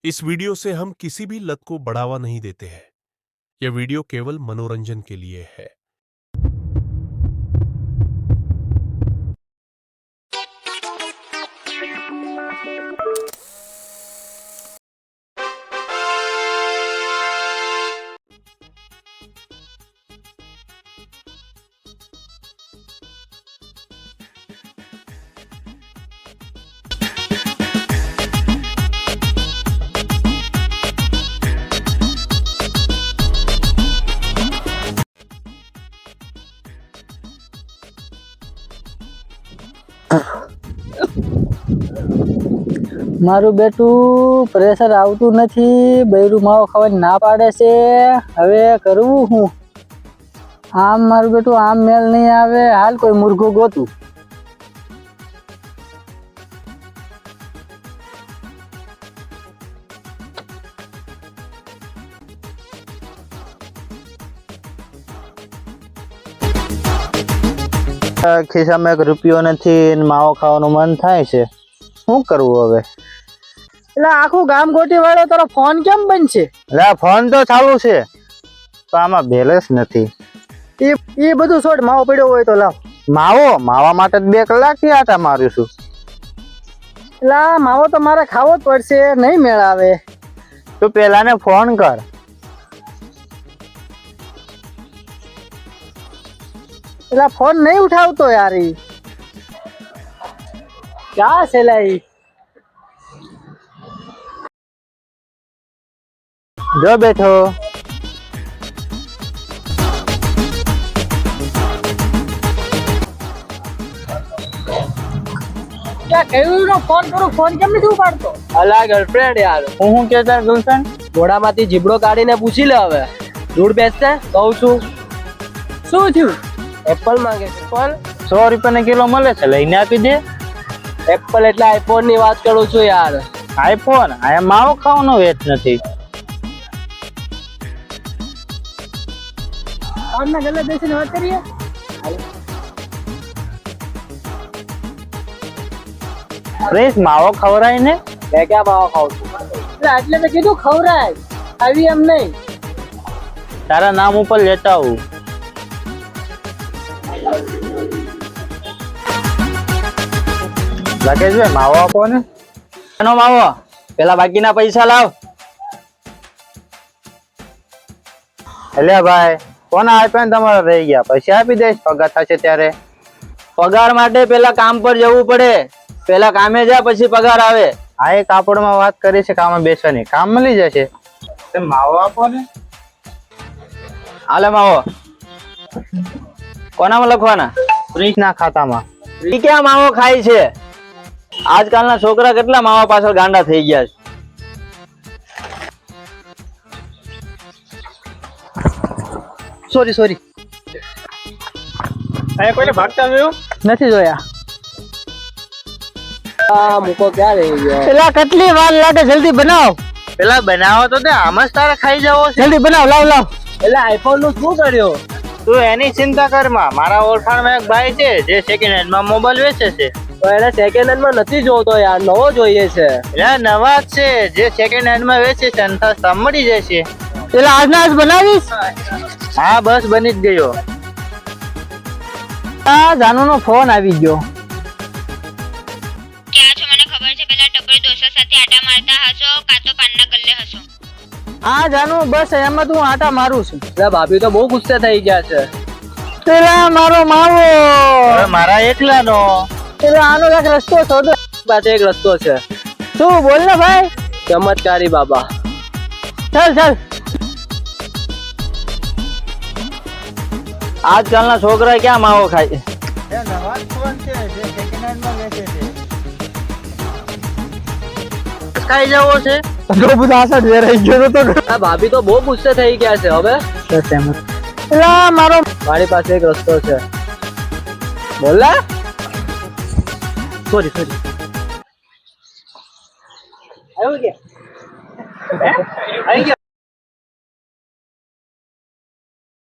इस वीडियो से हम किसी भी लत को बढ़ावा नहीं देते हैं। यह वीडियो केवल मनोरंजन के लिए है। મારું બેટું પ્રેશર આવતું નથી, બૈરું માવો ખાવાની ના પાડે છે. હવે કરવું હું? આમ મારું બેટું આમ મેલ નહીં આવે. હાલ કોઈ મુર્ગો ગોતું. ખિસ્સામાં એક રૂપિયો નથી, માવો ખાવાનું મન થાય છે. શું કરવું હવે? એટલે આખું ગામ ગોટી વાળો તારો ફોન કેમ બનશે? એટલે ફોન તો ચાલુ છે તો આમાં બેલેન્સ નથી. એ બધું છોડ, માવો પડ્યો હોય તો લાવ. માવા માટે 2 કલાકથી આટા મારું છું. એટલે માવો તો મારે ખાવો જ પડશે, નહીં મેળ આવે. તું પેલાને ફોન કર. એટલે ફોન નહીં ઉઠાવતો યાર. ક્યાં છે લા? જો બેઠો. ફોન કરું, ફોન કેમ નથી ઉપાડતો? અલા ગર્લફ્રેન્ડ યાર, હું કેતા ગર્લફ્રેન્ડ? ઘોડામાંથી જીબડો કાઢીને પૂછી લે. હવે દૂર બેસતે કહું છું. શું થયું? એપલ માંગે છે. પણ 100 રૂપિયાના કિલો મળે છે, લઈને આપી દે. એપલ એટલે આઈફોન ની વાત કરું છું યાર. આઈફોન? આ માવો ખાવાનો વેટ નથી. કામના ગલે બેસીને વાત કરીએ. પ્લીઝ માવો ખવરાય ને. મેં ક્યાં માવો ખાઉં છું? એટલે મેં કીધું ખવરાય, આવી એમ નહીં. તારા નામ ઉપર લેતા આવું. લાગેશભાઈ માવો આપો ને. એનો માવો પેલા બાકીના પૈસા લાવ. એટલે ભાઈ કોના આપ્યા ને તમારા રહી ગયા? પછી આપી દઈશ પગાર થશે ત્યારે. પગાર માટે પેલા કામ પર જવું પડે. પેલા કામે જા, પછી પગાર આવે. આ એક કાપડમાં વાત કરી છે, કામ બેસવાની. કામ મળી જશે. માવો આપો ને. હાલે માવો. કોનામાં લખવાના? પ્રિન્સના ખાતામાં. ઈ ક્યાં માવો ખાય છે? આજકાલના છોકરા કેટલા માવા પાછળ ગાંડા થઈ ગયા છે. સોરી. કોઈને ભાગતા જોયું નથી જોયા. મૂકો ક્યાં રહી ગયો? પેલા કેટલી વાર લાગે? જલ્દી બનાવ. પેલા બનાવો તો તે આમ જ તારે ખાઈ જવો છે. જલ્દી બનાવ, લાવ. એટલે આઈફોન નું શું કર્યો? તું એની ચિંતા કરમાં. મારા ઓળખાણમાં એક ભાઈ છે જે સેકન્ડ હેન્ડ માં મોબાઈલ વેચે છે. તો એને સેકન્ડ હેન્ડ માં નથી જોતો યાર, નવો જોઈએ છે. એટલે નવા જ છે, જે સેકન્ડ હેન્ડ માં વેચે છે અને સસ્તા મળી જશે. એટલે આજના આજ બનાવીશ. હા બસ બની જ ગયો. આ જાનુનો ફોન આવી ગયો. ક્યાં છો મને ખબર છે. પેલા ટપરી દોસ્ત સાથે આટા મારતા હશો કાં તો પાનના ગલ્લે હશો. આ જાનુ બસ એમાં તું આટા મારું છું. એટલે ભાભી તો બહુ ગુસ્સે થઈ ગયા છે. પેલા મારો માવો. હવે મારા એકલાનો. પેલા આનો એક રસ્તો શોધો. પાસે એક રસ્તો છે. શું બોલ ને ભાઈ. ચમત્કારી બાબા. ચાલ. આજકાલના છોકરા ક્યાં માવો ખાય? નવા જ ફોન છે જે સેકન્ડ હેન્ડ માં વેચે છે. ખાઈ જવો છે. તો બધા આસડ વેરાઈ ગયો તો. આ ભાભી તો બહુ ગુસ્સે થઈ ગયા છે. હવે પેલા મારો મારી પાસે એક રસ્તો છે. બોલા. સોરી. આવ્યો કે? આવી ગયા.